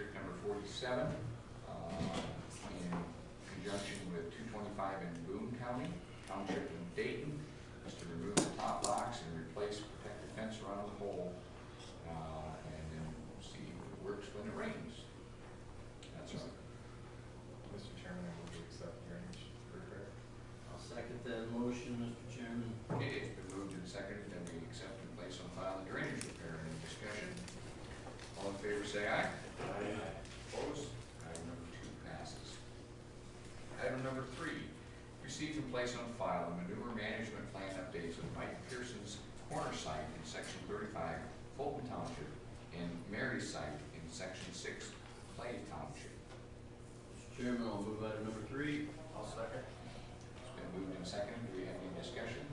District number 47, in conjunction with 225 in Boone County, Township in Dayton, is to remove the top box and replace protective fence around the hole, and then see if it works when it rains. That's all. Mr. Chairman, I move to accept the drainage repair. I'll second that motion, Mr. Chairman. Okay, it's been moved and seconded that we accept and place on file the drainage repair. Any discussion? All in favor say aye. Aye. Opposed? Item number 2 passes. Item number 3, receive and place on file the manure management plan updates of Mike Pearson's corner site in section 35, Fulton Township, and Mary's site in section 6, Clay Township. Mr. Chairman, I'll move item number 3. I'll second. It's been moved and seconded. Do we have any discussion?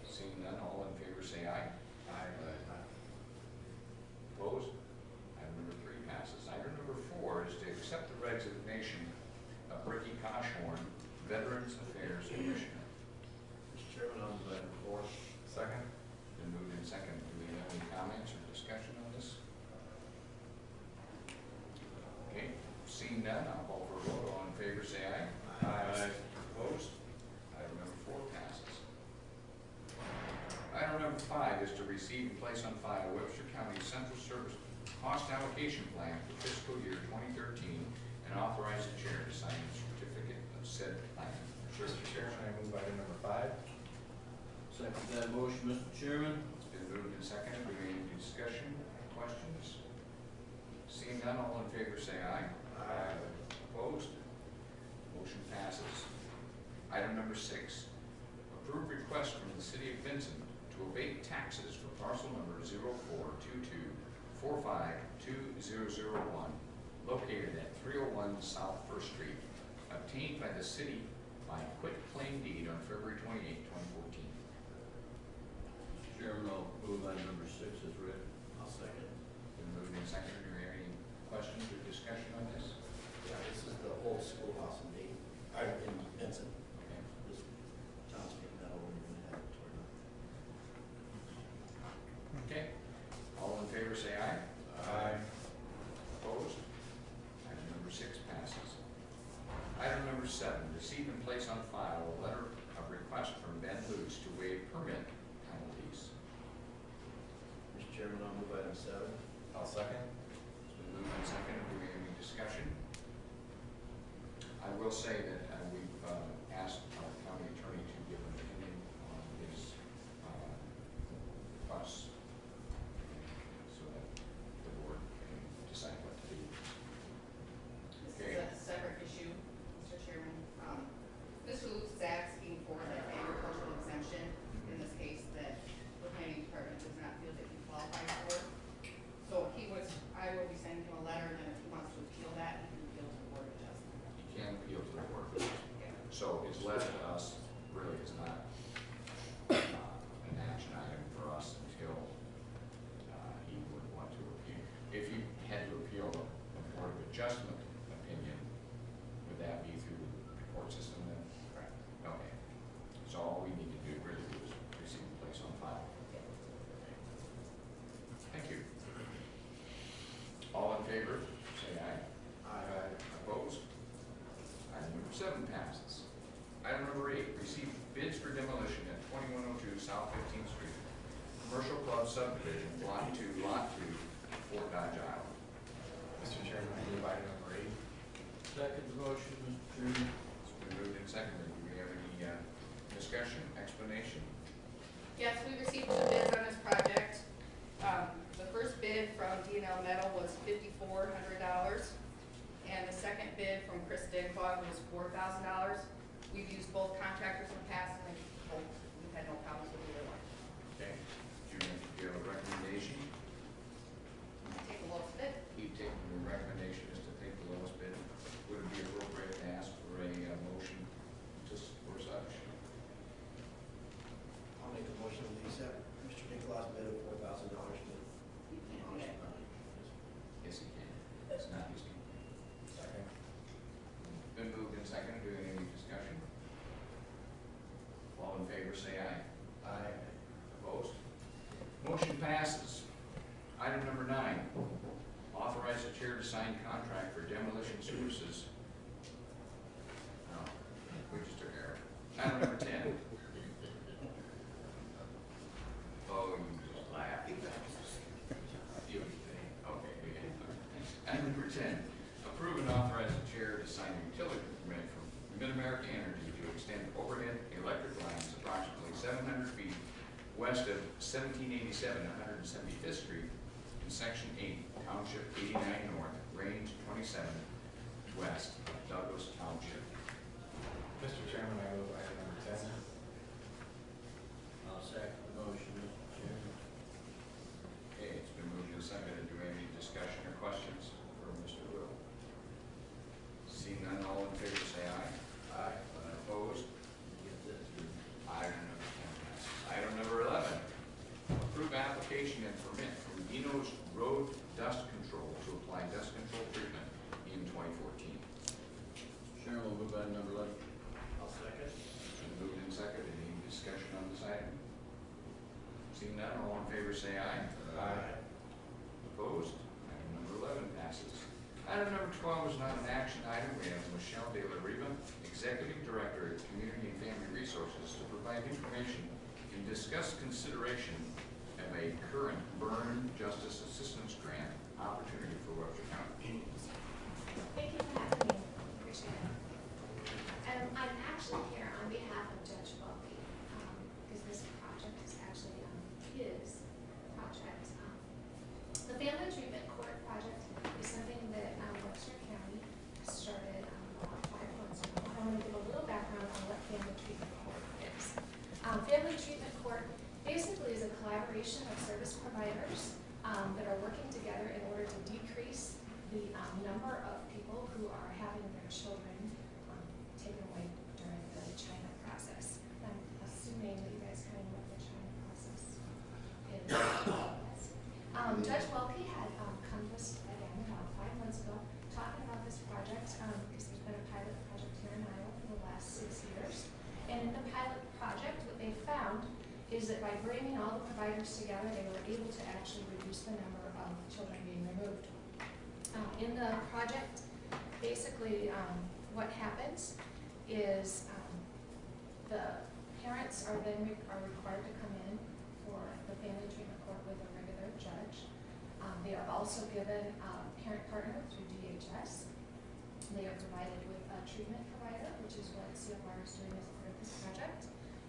Seeing none, all in favor say aye. Aye. Opposed? Item number 3 passes. Item number 4 is to accept the resignation of Ricky Koshorn, Veterans Affairs Commissioner. Mr. Chairman, I'll move item 4. Second. Been moved and seconded. Do we have any comments or discussion on this? Okay, seeing none, I'll call for a vote. All in favor say aye. Aye. Opposed? Item number 4 passes. Item number 5 is to receive and place on file Webster County Central Service Cost Allocation Plan for fiscal year 2013 and authorize the chair to sign the certificate of said plan. Mr. Chairman, I move item number 5. Second that motion, Mr. Chairman. It's been moved and seconded. Do we have any discussion, questions? Seeing none, all in favor say aye. Aye. Opposed? Motion passes. Item number 6, approve request from the City of Vincent to abate taxes for parcel number 0422452001, located at 301 South First Street, obtained by the city by quit claim deed on February 28, 2014. Mr. Chairman, I'll move item number 6 as read. I'll second. Been moved and seconded. Do we have any questions or discussion on this? Yeah, this is the old schoolhouse in Dayton, in Vincent. Okay. This town's getting that over and we're gonna have it torn up. Okay. All in favor say aye. Aye. Opposed? Item number 6 passes. Item number 7, receive and place on file a letter of request from Ben Luce to waive permit penalties. Mr. Chairman, I'll move item 7. I'll second. It's been moved and seconded. Do we have any discussion? I will say that we've asked our county attorney to give an opinion on his requests so that the board can decide what to do. This is a separate issue, Mr. Chairman. Mr. Luke is asking for an agricultural exemption, in this case, that the planning department does not feel that he qualifies for. So I will be sending him a letter, and then if he wants to appeal that, he can appeal to the Board of Adjustment. You can appeal to the board. Yeah. So his letter to us really is not an action item for us until he would want to appeal. If he had to appeal the Board of Adjustment opinion, would that be through the court system then? Correct. Okay. So all we need to do really is receive and place on file. Thank you. All in favor, say aye. Aye. Opposed? Item number 7 passes. Item number 8, receive bids for demolition at 2102 South 15th Street, Commercial Club Subdivision, Lot 2, Fort Dodge, Iowa. Mr. Chairman, I move item number 8. Second the motion, Mr. Chairman. It's been moved and seconded. Do we have any discussion, explanation? Yes, we received 2 bids on this project. The first bid from D&L Metal was $5,400, and the second bid from Chris Dinkog was $4,000. We've used both contractors in the past, and we've had no problems with either one. Okay. Do you have a recommendation? Take a look at it. Keep taking the recommendation is to take the lowest bid. Would it be appropriate to ask for a motion just for such? I'll make a motion to accept Mr. Nicholas' bid of $4,000. Yes, he can. It's not his company. Second. Been moved and seconded. Do we have any discussion? All in favor say aye. Aye. Opposed? Motion passes. Item number 9, authorize authorize the chair to sign contract for demolition services. No, we just took care of it. Item number 10. Oh, you just laughed. You, okay, we get it. Item number 10. Approve and authorize the chair to sign a utility permit from Mid-America Energy to extend overhead electric lines approximately 700 feet west of 1787 and 175th Street in Section 8, Township 89 North, Range 27 West, Douglas Township. Mr. Chairman, I move item number 10. I'll second the motion, Mr. Chairman. Okay, it's been moved and seconded. Do we have any discussion or questions for Mr. Will? Seeing none, all in favor say aye. Aye. Opposed? Get that through. Item number 10 passes. Item number 11. Approve application and permit from Dino's Road Dust Control to apply dust control treatment in 2014. Chairman will move item number 11. I'll second. It's been moved and seconded. Any discussion on this item? Seeing none, all in favor say aye. Aye. Opposed? Item number 11 passes. Item number 12 is not an action item. We have Michelle De La Riva, Executive Director of Community and Family Resources, to provide information and discuss consideration of a current burn justice assistance grant opportunity for Webster County. Thank you for having me. Appreciate it. I'm actually here on behalf of Judge Welke, because this project is actually his project. The Family Treatment Court project is something that Webster County started about 5 months ago. I want to give a little background on what Family Treatment Court is. Family Treatment Court basically is a collaboration of service providers that are working together in order to decrease the number of people who are having their children taken away during the China process. I'm assuming that you guys kind of know what the China process is. Judge Welke had come to us again about 5 months ago talking about this project because there's been a pilot project here in Iowa for the last 6 years. And in the pilot project, what they found is that by bringing all the providers together, they were able to actually reduce the number of children being removed. In the project, basically what happens is the parents are then required to come in for the family treatment court with a regular judge. They are also given a parent partner through DHS. They are provided with a treatment provider, which is what CFR is doing as part of this project.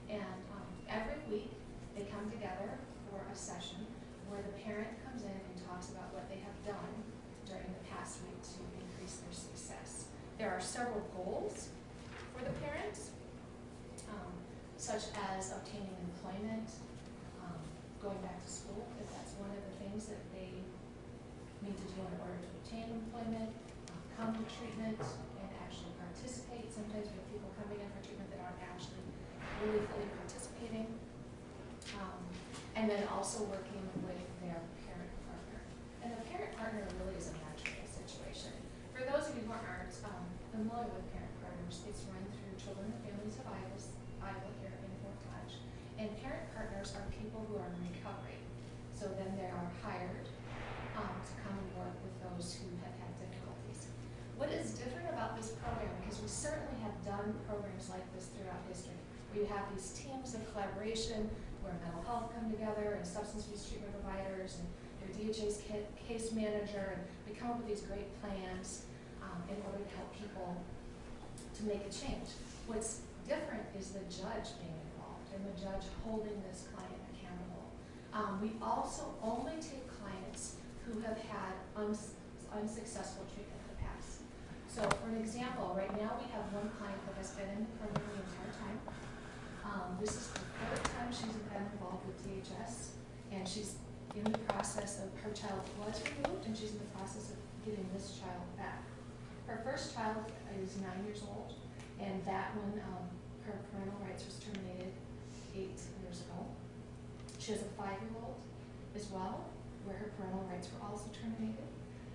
And every week they come together for a session where the parent comes in and talks about what they have done during the past week to increase their success. There are several goals for the parents, such as obtaining employment, going back to school, if that's one of the things that they need to do in order to obtain employment, come to treatment and actually participate. Sometimes we have people coming in for treatment that aren't actually really fully participating. And then also working with their parent partner. And the parent partner really is a matchmaking situation. For those of you who aren't familiar with parent partners, it's run through Children and Families of Iowa here in Fort Dodge. And parent partners are people who are in recovery. So then they are hired to come and work with those who have had difficulties. What is different about this program, because we certainly have done programs like this throughout history, where you have these teams of collaboration where mental health come together and substance abuse treatment providers and their DHA's case manager, and we come up with these great plans in order to help people to make a change. What's different is the judge being involved and the judge holding this client accountable. We also only take clients who have had unsuccessful treatment in the past. So for an example, right now we have one client that has been in the program the entire time. This is the 3rd time she's been involved with DHS, and she's in the process of, her child was removed, and she's in the process of getting this child back. Her first child is 9 years old, and that one, her parental rights was terminated 8 years ago. She has a 5-year-old as well, where her parental rights were also terminated,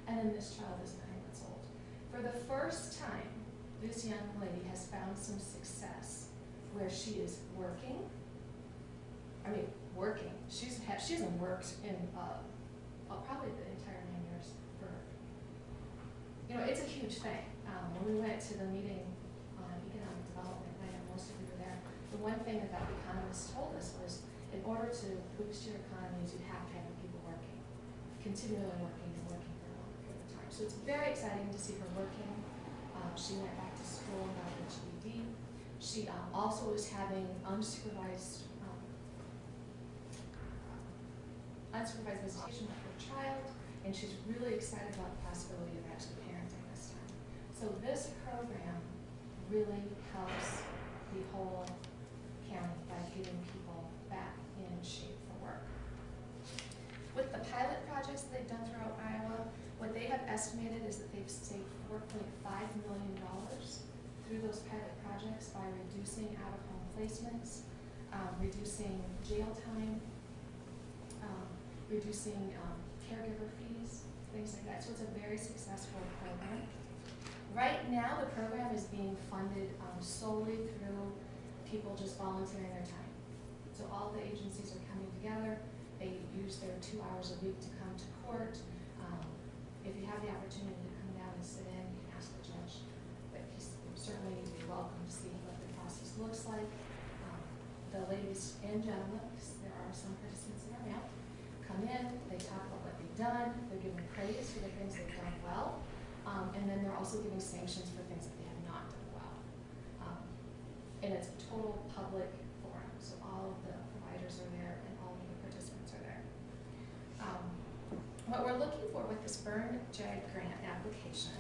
and then this child is 9 months old. For the first time, this young lady has found some success where she is working. She hasn't worked in probably the entire 9 years for huge thing. When we went to the meeting on economic development, I know most of you were there, the one thing that economist told us was in order to boost your economies, you have to have people working, continually working and working for a long period of time. So it's very exciting to see her working. She went back to school and got her GED. She also is having unsupervised visitation with her child, and she's really excited about the possibility of actually parenting this time. So this program really helps the whole county by getting people back in shape for work. With the pilot projects that they've done throughout Iowa, what they have estimated is that they've saved $4.5 million through those pilot projects by reducing out-of-home placements, reducing jail time, reducing caregiver fees, things like that. So it's a very successful program. Right now, the program is being funded solely through people just volunteering their time. So all the agencies are coming together. They use their 2 hours a week to come to court. If you have the opportunity to come down and sit in, you can ask the judge. But he's certainly welcome to see what the process looks like. The ladies and gentlemen, because there are some participants in our map, come in, they talk about what they've done, they're giving praise for the things they've done well, and then they're also giving sanctions for things that they have not done well. And it's a total public forum, so all of the providers are there and all of the participants are there. What we're looking for with this Burn JAG grant application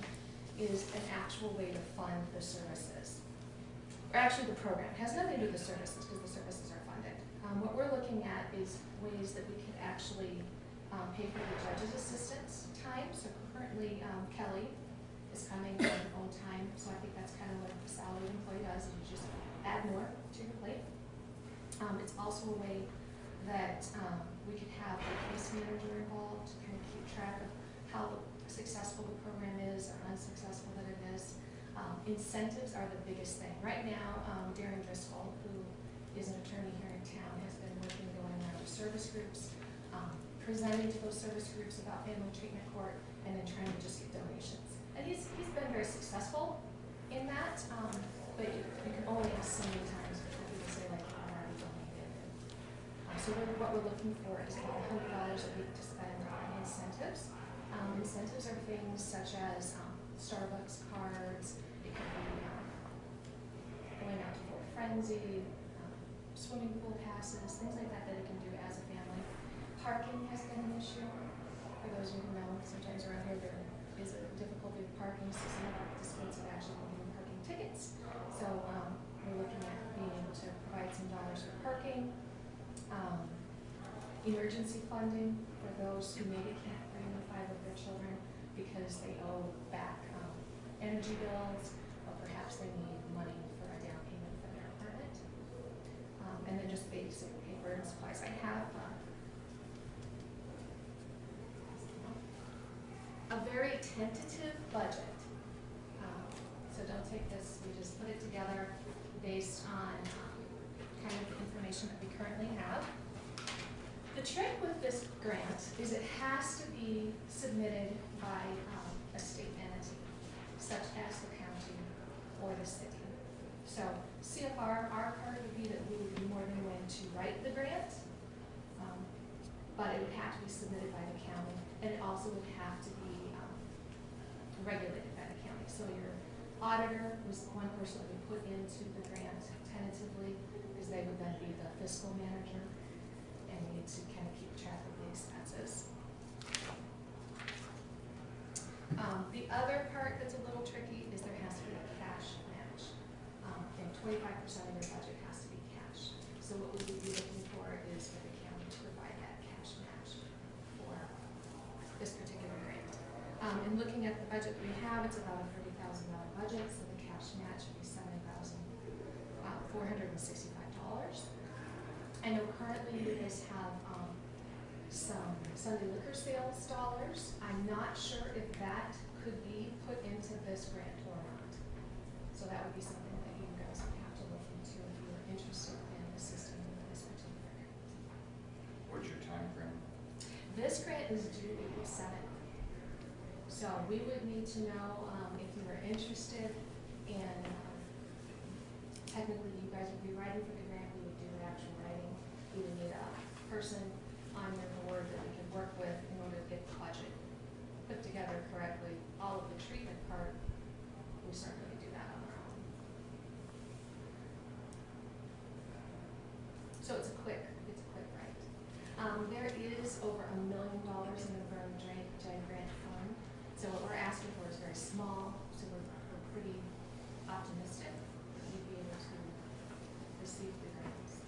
is an actual way to fund the services. Or actually the program. It has nothing to do with the services because the services are funded. What we're looking at is ways that we could actually pay for the judge's assistance time. So currently Kelly is coming on her own time, so I think that's kind of what a salaried employee does, is you just add more to your plate. It's also a way that we could have a case manager involved to kind of keep track of how successful the program is or unsuccessful that it is. Incentives are the biggest thing. Right now, Darren Driscoll, who is an attorney here in town, has been working going around to service groups, presenting to those service groups about family treatment court, and then trying to just get donations. And he's been very successful in that, but you can only ask so many times before people say, like, I've already donated. So what we're looking for is about $100 a week to spend on incentives. Incentives are things such as Starbucks cards, it could be going out to Fort Frenzy, swimming pool passes, things like that that it can do as a family. Parking has been an issue. For those of you who know, sometimes around here there is a difficulty with parking, so some of our participants have actually been giving parking tickets. So we're looking at being able to provide some dollars for parking. Emergency funding for those who maybe can't bring the 5 of their children because they owe back energy bills, or perhaps they need money for a down payment for their apartment. And then just basic paper and supplies. I have a very tentative budget. So don't take this, we just put it together based on kind of the information that we currently have. The trick with this grant is it has to be submitted by a state entity, such as the county or the city. So CFR, our part would be that we would be more than willing to write the grant, but it would have to be submitted by the county, and it also would have to be regulated by the county. So your auditor was one person that we put into the grant tentatively, because they would then be the fiscal manager, and we need to kind of keep track of the expenses. The other part that's a little tricky is there has to be a cash match. And 25% of your budget has to be cash. So what we would be looking for is for the county to provide that cash match for this particular grant. And looking at the budget we have, it's about a $30,000 budget, so the cash match would be $7,465. I know currently you guys have some Sunday liquor sales dollars. I'm not sure if that could be put into this grant or not. So that would be something that you guys would have to look into if you were interested in assisting with this particular grant. What's your time frame? This grant is due April 7th. So we would need to know if you were interested in, technically you guys would be writing for the grant, we would do the actual writing. We would need a person on your board that we could work with in order to get the budget put together correctly. All of the treatment part, we certainly do that on our own. So it's a quick write. There is over $1 million in the burn drain grant fund. So what we're asking for is very small, so we're pretty optimistic that we'd be able to receive the grants.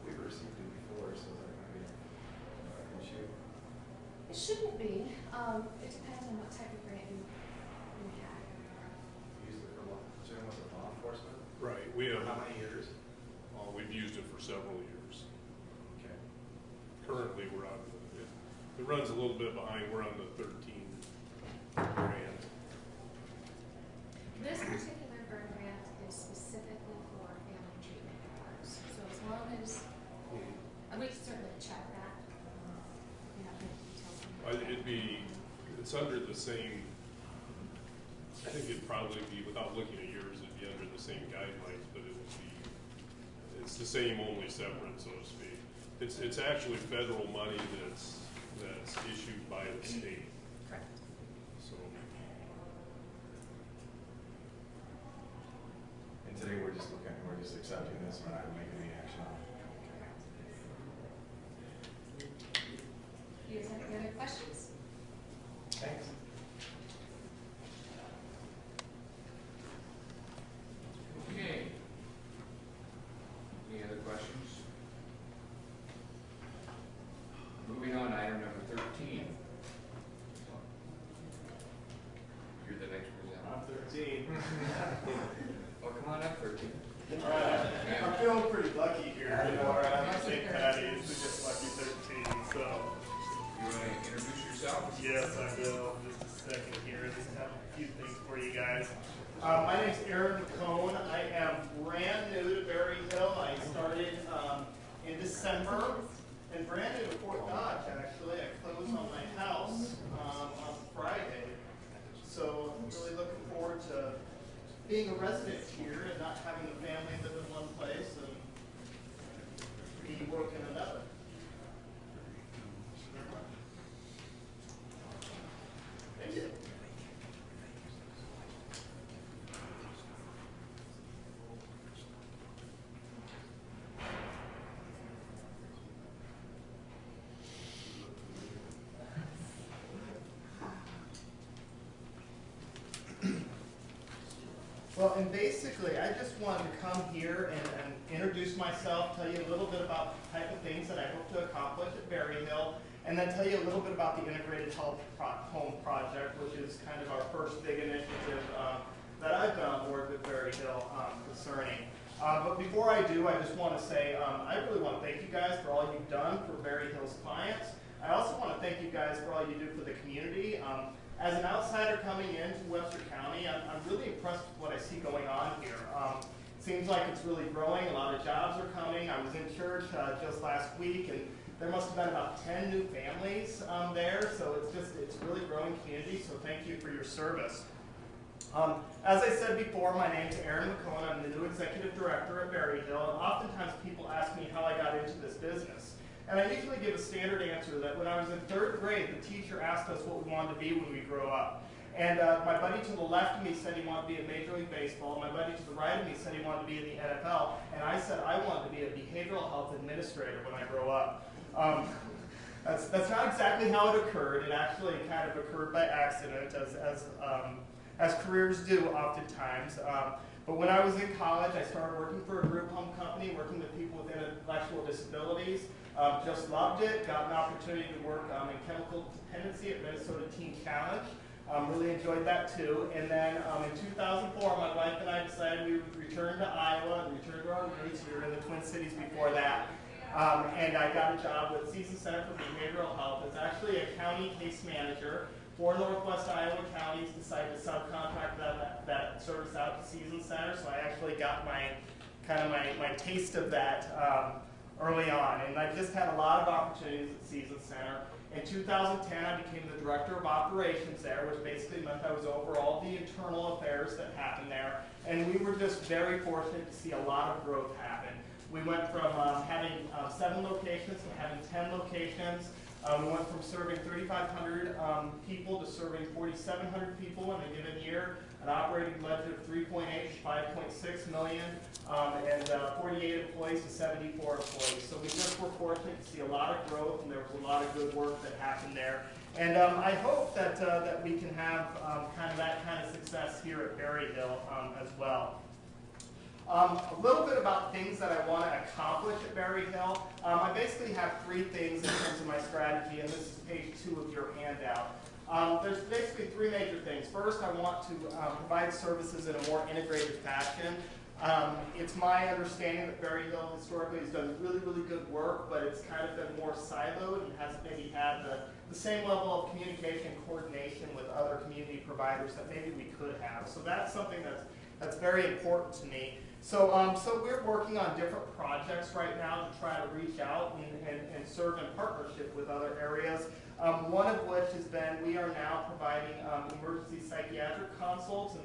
We've received it before, so that might be an issue. It shouldn't be. It depends on what type of grant you have. Used it for what? Jim, was it law enforcement? Right, we have, How many years? we've used it for several years. Okay. Currently, we're on, it runs a little bit behind, we're on the 13 grant. This particular burn grant is specifically for family treatment hours. So as long as, and we can certainly check that. We have no details on that. It's under the same, I think it'd probably be, without looking at yours, it'd be under the same guidelines, but it would be, it's the same, only separate, so to speak. It's actually federal money that's issued by the state. Correct. So, And today we're just accepting this, we're not making any action on it. Do you guys have any other questions? Thanks. Okay. Any other questions? Moving on, item number 13. You're the next presenter. I'm 13. Well, come on up, 13. I'm feeling pretty lucky here. You know, I'm at St. Patty's, we just lucky 13. So, You want to introduce yourself? yes, I will. Just a second here. I just have a few things for you guys. My name's Aaron McCone. I am brand new to Berry Hill. I started in December and brand new to Fort Dodge, actually. I closed on my house on Friday. So I'm really looking forward to being a resident here and not having the family live in one place and be working another. Thank you. Well, and basically, I just wanted to come here and introduce myself, tell you a little bit about the type of things that I hope to accomplish at Berry Hill, and then tell you a little bit about the Integrated Health Home Project, which is kind of our first big initiative that I've been on board with Berry Hill concerning. But before I do, I just want to say I really want to thank you guys for all you've done for Berry Hill's clients. I also want to thank you guys for all you do for the community. As an outsider coming into Webster County, I'm really impressed with what I see going on here. Seems like it's really growing. A lot of jobs are coming. I was in church just last week, and there must have been about 10 new families there. So it's really growing community. So thank you for your service. As I said before, my name's Aaron McCone. I'm the new executive director at Berry Hill, and oftentimes people ask me how I got into this business. And I usually give a standard answer that when I was in 3rd grade, the teacher asked us what we wanted to be when we grow up. And my buddy to the left of me said he wanted to be in Major League Baseball. My buddy to the right of me said he wanted to be in the NFL. And I said I wanted to be a behavioral health administrator when I grow up. That's not exactly how it occurred. It actually kind of occurred by accident, as careers do oftentimes. But when I was in college, I started working for a group home company, working with people with intellectual disabilities. Just loved it. Got an opportunity to work in chemical dependency at Minnesota Teen Challenge. Really enjoyed that too. And then in 2004, my wife and I decided we would return to Iowa and return to our roots. We were in the Twin Cities before that. And I got a job with Season Center for Behavioral Health. It's actually a county case manager. 4 Northwest Iowa counties decided to subcontract that service out to Season Center. So I actually got my taste of that early on. And I just had a lot of opportunities at Season Center. In 2010, I became the director of operations there, which basically meant I was over all the internal affairs that happened there. And we were just very fortunate to see a lot of growth happen. We went from having 7 locations to having 10 locations. We went from serving 3,500 people to serving 4,700 people in a given year, an operating budget of 3.8 to 5.6 million, and 48 employees to 74 employees. So we just were fortunate to see a lot of growth, and there was a lot of good work that happened there. And I hope that that we can have kind of that kind of success here at Berryhill as well. A little bit about things that I want to accomplish at Berryhill. I basically have 3 things in terms of my strategy, and this is page 2 of your handout. There's basically 3 major things. First, I want to provide services in a more integrated fashion. It's my understanding that Berryhill historically has done really, really good work, but it's kind of been more siloed and hasn't maybe had the same level of communication and coordination with other community providers that maybe we could have. So that's something that's very important to me. So, so we're working on different projects right now to try to reach out and serve in partnership with other areas. One of which has been we are now providing emergency psychiatric consults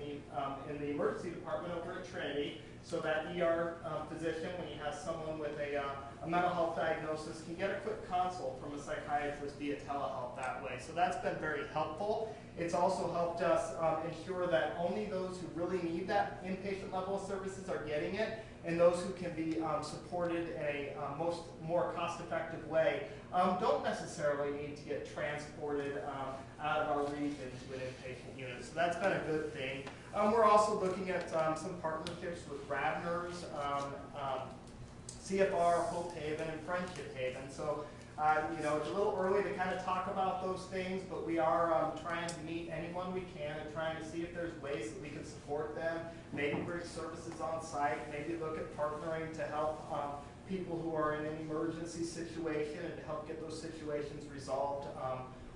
in the emergency department over at Trinity, so that ER physician, when he has someone with a mental health diagnosis, can get a quick consult from a psychiatrist via telehealth that way. So that's been very helpful. It's also helped us ensure that only those who really need that inpatient level of services are getting it, and those who can be supported in a more cost-effective way don't necessarily need to get transported out of our region to an inpatient unit. So that's been a good thing. We're also looking at some partnerships with Radners, CFR, Hope Haven, and Friendship Haven. So you know, it's a little early to kind of talk about those things, but we are trying to meet anyone we can and trying to see if there's ways that we can support them, maybe bring services on site, maybe look at partnering to help people who are in an emergency situation and to help get those situations resolved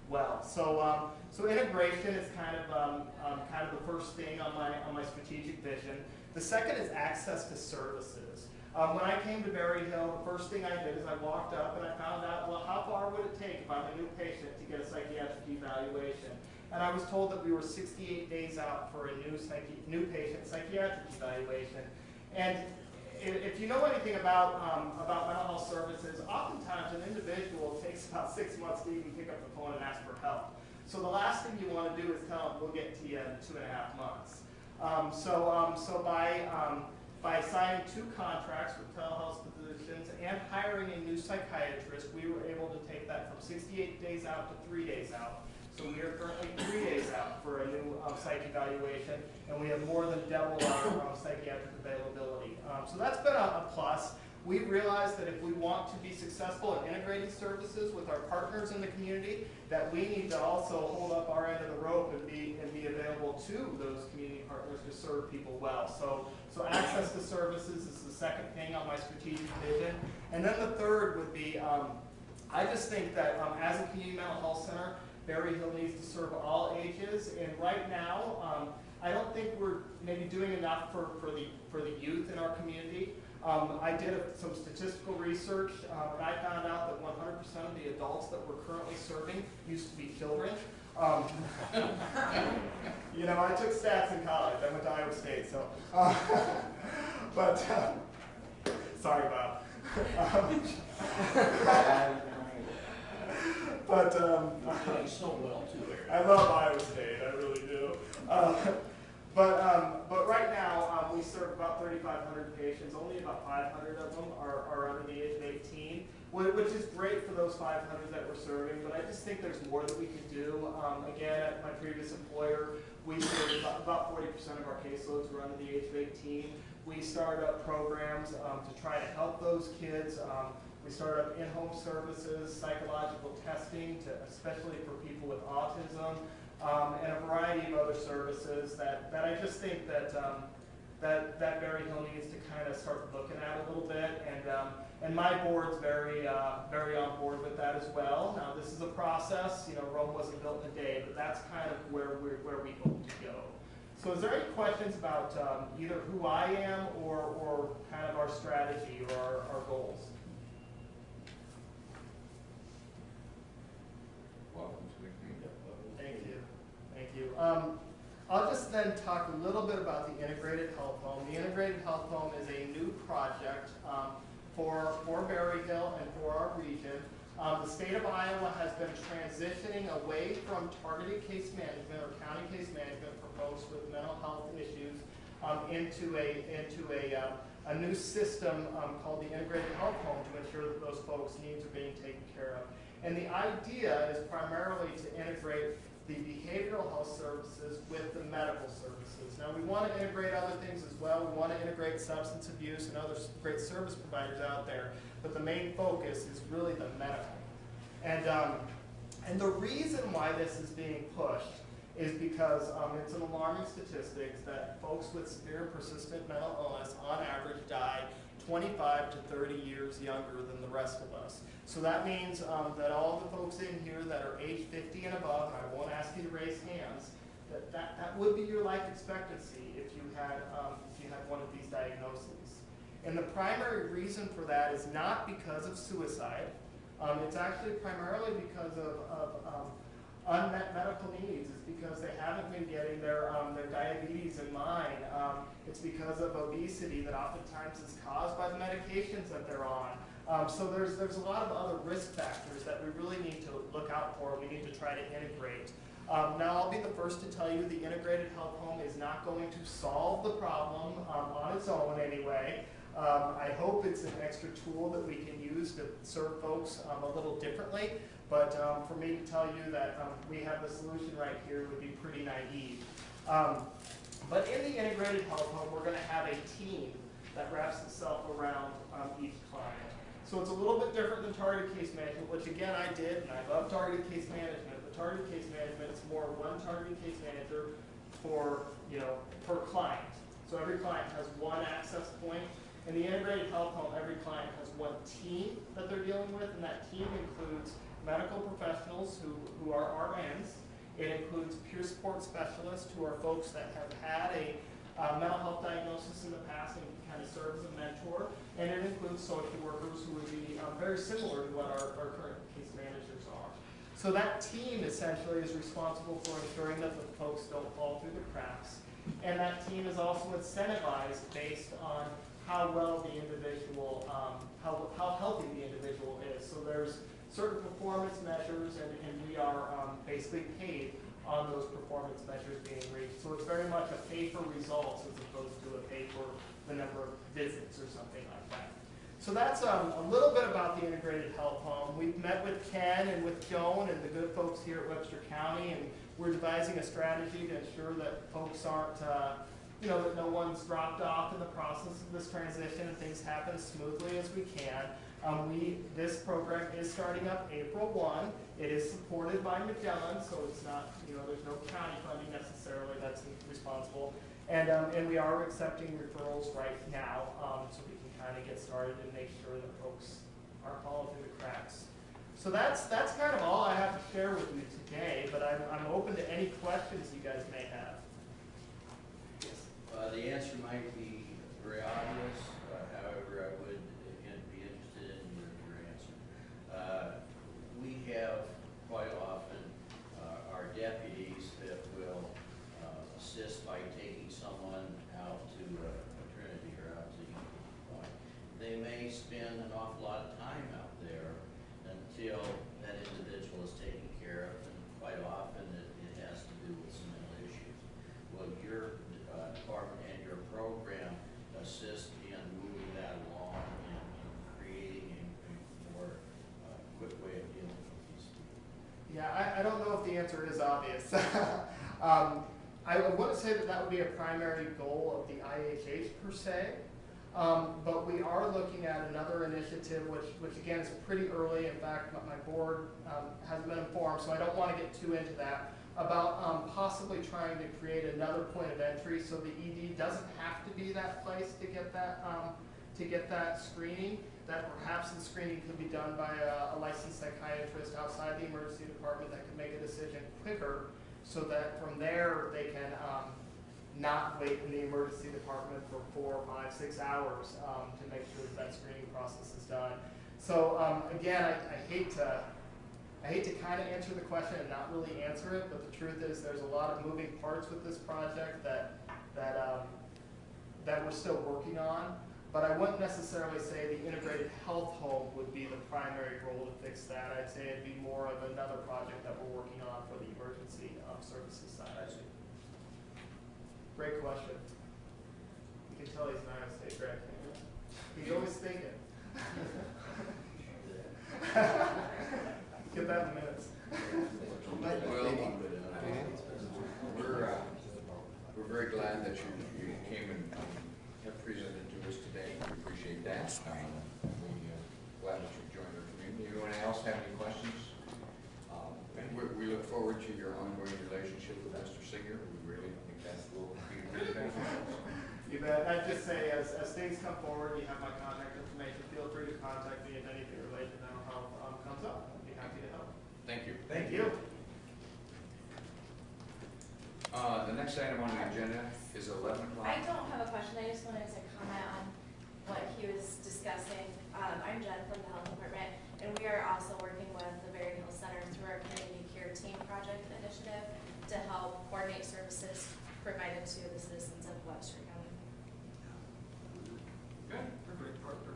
well. So, so integration is kind of the first thing on my strategic vision. The second is access to services. When I came to Berryhill, the first thing I did is I walked up and I found out, well, how far would it take if I'm a new patient to get a psychiatric evaluation? And I was told that we were 68 days out for a new patient psychiatric evaluation. And if you know anything about mental health services, oftentimes an individual takes about 6 months to even pick up the phone and ask for help. So the last thing you want to do is tell them, we'll get to you in 2.5 months. So by signing 2 contracts with telehealth physicians and hiring a new psychiatrist, we were able to take that from 68 days out to 3 days out. So we are currently 3 days out for a new psych evaluation, and we have more than doubled our psychiatric availability. So that's been a plus. We realized that if we want to be successful in integrating services with our partners in the community, that we need to also hold up our end of the rope and be available to those community partners to serve people well. So access to services is the second thing on my strategic vision. And then the third would be, I just think that as a community mental health center, Berryhill needs to serve all ages. And right now, I don't think we're maybe doing enough for the youth in our community. I did some statistical research, and I found out that 100% of the adults that we're currently serving used to be children. You know, I took stats in college. I went to Iowa State, so. But sorry, Bob. But so well too, Eric. I love Iowa State. I really do. But right now, we serve about 3,500 patients. Only about 500 of them are under the age of 18, which is great for those 500 that we're serving, but I just think there's more that we could do. Again, at my previous employer, we served about 40% of our caseloads were under the age of 18. We started up programs to try to help those kids. We started up in-home services, psychological testing, especially for people with autism, and a variety of other services that I just think that Berryhill needs to kind of start looking at a little bit, and my board's very on board with that as well. Now this is a process, you know, Rome wasn't built in a day, but that's kind of where we hope to go. So is there any questions about either who I am or kind of our strategy or our goals? I'll just then talk a little bit about the Integrated Health Home. The Integrated Health Home is a new project for Berry Hill and for our region. The state of Iowa has been transitioning away from targeted case management or county case management for folks with mental health issues into a new system called the Integrated Health Home to ensure that those folks' needs are being taken care of. And the idea is primarily to integrate the behavioral health services with the medical services. Now, we want to integrate other things as well. We want to integrate substance abuse and other great service providers out there, but the main focus is really the medical. And the reason why this is being pushed is because it's an alarming statistics that folks with severe persistent mental illness on average die 25 to 30 years younger than the rest of us. So that means that all the folks in here that are age 50 and above, and I won't ask you to raise hands, that would be your life expectancy if you had one of these diagnoses. And the primary reason for that is not because of suicide. It's actually primarily because of unmet medical needs. It's because they haven't been getting their diabetes in line. It's because of obesity that oftentimes is caused by the medications that they're on. So there's a lot of other risk factors that we really need to look out for. We need to try to integrate. Now, I'll be the first to tell you the Integrated Health Home is not going to solve the problem on its own anyway. I hope it's an extra tool that we can use to serve folks a little differently. But for me to tell you that we have the solution right here would be pretty naive. But in the Integrated Health Home, we're going to have a team that wraps itself around each client. So it's a little bit different than targeted case management, which again I did, and I love targeted case management. But targeted case management is more one targeted case manager per client. So every client has one access point. In the Integrated Health Home, every client has one team that they're dealing with, and that team includes medical professionals who are RNs. It includes peer support specialists who are folks that have had a mental health diagnosis in the past and kind of serve as a mentor. And it includes social workers who would be very similar to what our current case managers are. So that team essentially is responsible for ensuring that the folks don't fall through the cracks. And that team is also incentivized based on how well the individual, how healthy the individual is. So there's certain performance measures, and we are basically paid on those performance measures being reached. So it's very much a pay for results as opposed to a pay for the number of visits or something like that. So that's a little bit about the Integrated Health Home. We've met with Ken and with Joan and the good folks here at Webster County, and we're devising a strategy to ensure that folks aren't, that no one's dropped off in the process of this transition and things happen as smoothly as we can. This program is starting up April 1. It is supported by Magellan, so it's not, there's no county funding necessarily that's responsible. And we are accepting referrals right now, so we can kind of get started and make sure that folks aren't falling through the cracks. So that's kind of all I have to share with you today, but I'm open to any questions you guys may have. Yes. The answer might be very obvious, however, I would again be interested in your answer. We have quite often our deputies that will assist by taking someone out to maternity or out to Eagle Point. They may spend an awful lot of time out there until that individual is taken care of, and quite often it has to do with some mental issues. Will your department and your program assist in moving that along and creating a more quick way of dealing with these people? Yeah, I don't know if the answer is obvious. I want to say that would be a primary goal of the IHH per se, but we are looking at another initiative, which again is pretty early. In fact, my board hasn't been informed, so I don't want to get too into that, about possibly trying to create another point of entry so the ED doesn't have to be that place to get that screening. That perhaps the screening could be done by a licensed psychiatrist outside the emergency department that could make a decision quicker, so that from there they can not wait in the emergency department for 4, 5, 6 hours to make sure that screening process is done. So again, I hate to I hate to kind of answer the question and not really answer it, but the truth is there's a lot of moving parts with this project that we're still working on. But I wouldn't necessarily say the integrated health home would be the primary goal to fix that. I'd say it'd be more of another project that we're working on for the emergency services side. I see. Great question. You can tell he's an Iowa State grad. He's always thinking. Get that in minutes. We're very glad that you came and have presented to us today. We appreciate that. We're glad that you joined our community. Anyone else have any questions? We look forward to your ongoing relationship with Mr. Singer. We really think that will be really beneficial. You bet. I'd just say as things come forward, you have my contact information. Feel free to contact me if anything related to mental health comes up. I'd be happy to help. Thank you. Thank you. The next item on the agenda is 11 o'clock. I don't have a question, I just wanted to comment on what he was discussing. I'm Jen from the Health Department, and we are also working with the Berry Hill Center through our Community Care Team Project Initiative to help coordinate services provided to the citizens of Webster County. Good. We're a great partner.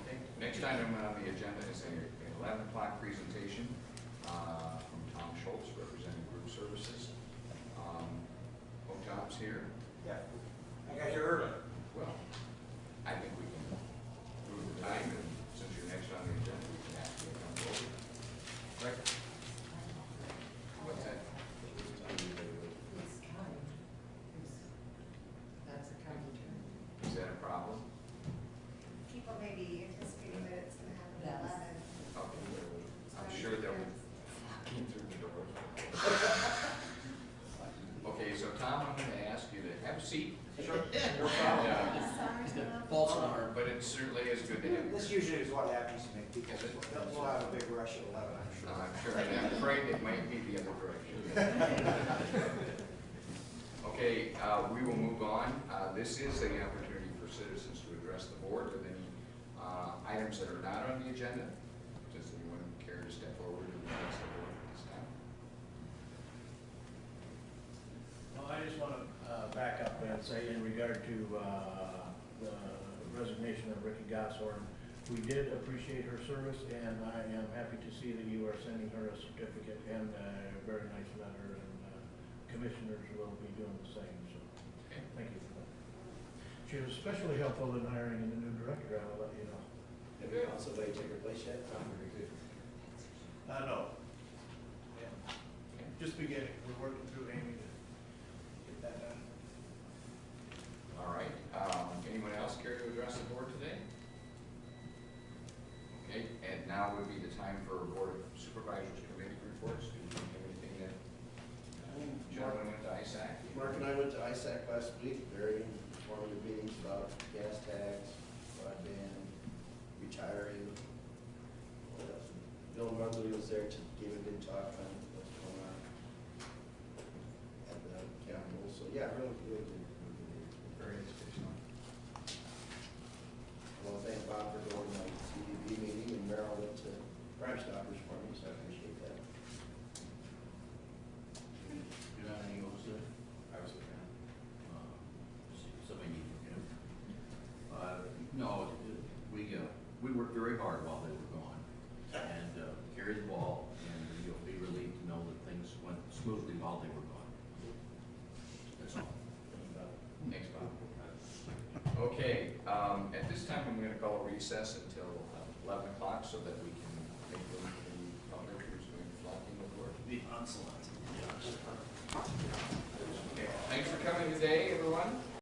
Okay. Next item on the agenda is an 11 o'clock presentation from Tom Schultz, representing Group Services. Tom's here. Yeah. I got you early. Well, I think we can move the time, and since you're next on the agenda, we can ask you to come forward. Right? What's that? That's a county term. Is that a problem? People may be anticipating that it's going to happen at 11. Okay. I'm sure they'll be walking through the door. Okay, so Tom, I'm going to ask you to have a seat. Sure. No problem. False alarm. But it certainly is good to have. This usually is what happens to make people. Is it? We'll have a big rush at 11, I'm sure. I'm sure, and I'm afraid it might be the other direction. Okay, we will move on. This is an opportunity for citizens to address the board with any items that are not on the agenda. Does anyone care to step forward and address the board at this time? Well, I just want to back up and say in regard to the resignation of Ricky Gosshorn, we did appreciate her service, and I am happy to see that you are sending her a certificate and a very nice letter, and commissioners will be doing the same, so thank you for that. She was especially helpful in hiring a new director, I will let you know. Have you found somebody to take her place yet? No. Yeah. Just beginning, we're working through Amy to get that done. All right. Anyone else care to address the board today? Okay, and now would be the time for Board of Supervisors Committee reports. Do you have anything that gentlemen went to ISAC? Mark and I went to ISAC last week, very informative meetings about gas tax, broadband, retiring. What else? Bill Mundley was there to give a good talk on what's going on at the Capitol. So yeah, really good. Very educational. I want to thank Bob for going to my CDB meeting, and Merrill went to Crime Stoppers for me, so I appreciate that. You got any goals there? I was looking at. Somebody need to get no, we worked very hard while they were gone, and carried the ball, and you'll be relieved to know that things went smoothly while they were gone. That's all. Thanks, Bob. Okay, at this time, I'm going to call a recess until 11 o'clock so that we can make room for the public who's going to flock in the board. The onslaught. Okay, thanks for coming today, everyone.